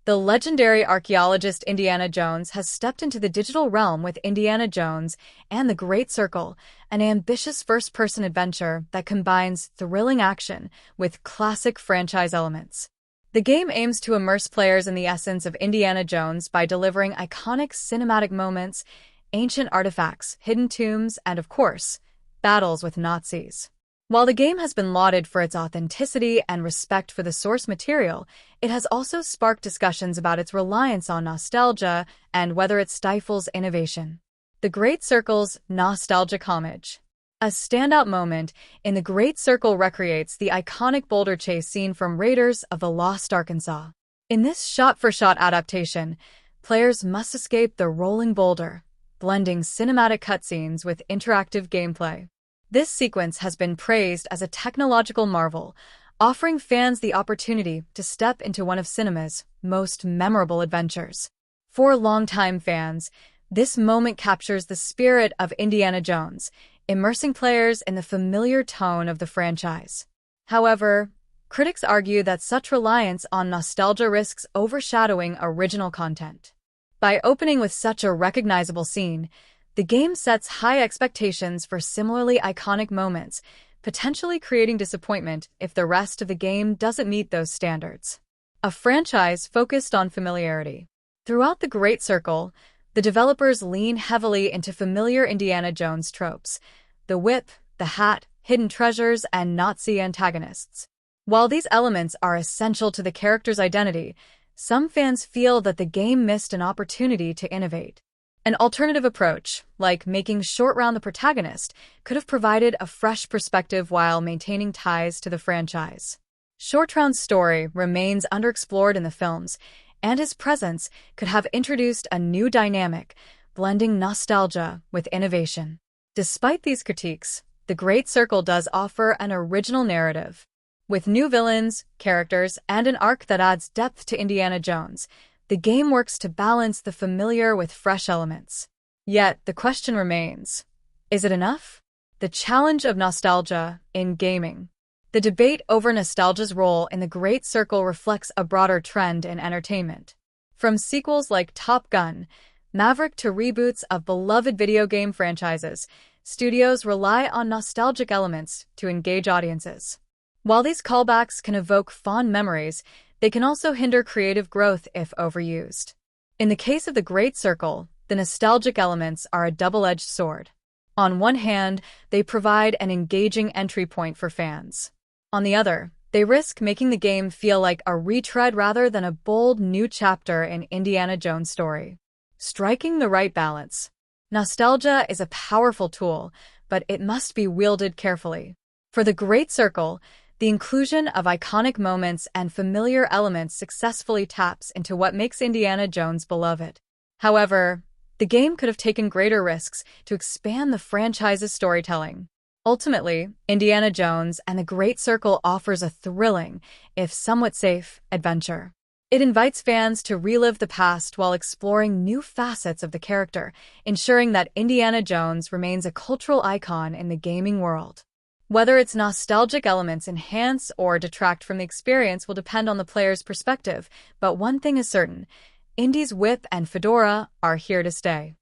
The legendary archaeologist Indiana Jones has stepped into the digital realm with Indiana Jones and the Great Circle, an ambitious first-person adventure that combines thrilling action with classic franchise elements. The game aims to immerse players in the essence of Indiana Jones by delivering iconic cinematic moments, ancient artifacts, hidden tombs, and, of course, battles with Nazis. While the game has been lauded for its authenticity and respect for the source material, it has also sparked discussions about its reliance on nostalgia and whether it stifles innovation. The Great Circle's nostalgic homage. A standout moment in The Great Circle recreates the iconic boulder chase scene from Raiders of the Lost Arkansas. In this shot-for-shot adaptation, players must escape the rolling boulder, blending cinematic cutscenes with interactive gameplay. This sequence has been praised as a technological marvel, offering fans the opportunity to step into one of cinema's most memorable adventures. For longtime fans, this moment captures the spirit of Indiana Jones, immersing players in the familiar tone of the franchise. However, critics argue that such reliance on nostalgia risks overshadowing original content. By opening with such a recognizable scene, the game sets high expectations for similarly iconic moments, potentially creating disappointment if the rest of the game doesn't meet those standards. A franchise focused on familiarity. Throughout The Great Circle, the developers lean heavily into familiar Indiana Jones tropes: the whip, the hat, hidden treasures, and Nazi antagonists. While these elements are essential to the character's identity, some fans feel that the game missed an opportunity to innovate. An alternative approach, like making Short Round the protagonist, could have provided a fresh perspective while maintaining ties to the franchise. Short Round's story remains underexplored in the films, and his presence could have introduced a new dynamic, blending nostalgia with innovation. Despite these critiques, The Great Circle does offer an original narrative. With new villains, characters, and an arc that adds depth to Indiana Jones, the game works to balance the familiar with fresh elements. Yet, the question remains, is it enough? The challenge of nostalgia in gaming. The debate over nostalgia's role in The Great Circle reflects a broader trend in entertainment. From sequels like Top Gun, Maverick to reboots of beloved video game franchises, studios rely on nostalgic elements to engage audiences. While these callbacks can evoke fond memories, they can also hinder creative growth if overused. In the case of The Great Circle, the nostalgic elements are a double-edged sword. On one hand, they provide an engaging entry point for fans. On the other, they risk making the game feel like a retread rather than a bold new chapter in Indiana Jones' story. Striking the right balance. Nostalgia is a powerful tool, but it must be wielded carefully. For The Great Circle, the inclusion of iconic moments and familiar elements successfully taps into what makes Indiana Jones beloved. However, the game could have taken greater risks to expand the franchise's storytelling. Ultimately, Indiana Jones and The Great Circle offers a thrilling, if somewhat safe, adventure. It invites fans to relive the past while exploring new facets of the character, ensuring that Indiana Jones remains a cultural icon in the gaming world. Whether its nostalgic elements enhance or detract from the experience will depend on the player's perspective, but one thing is certain: Indy's whip and fedora are here to stay.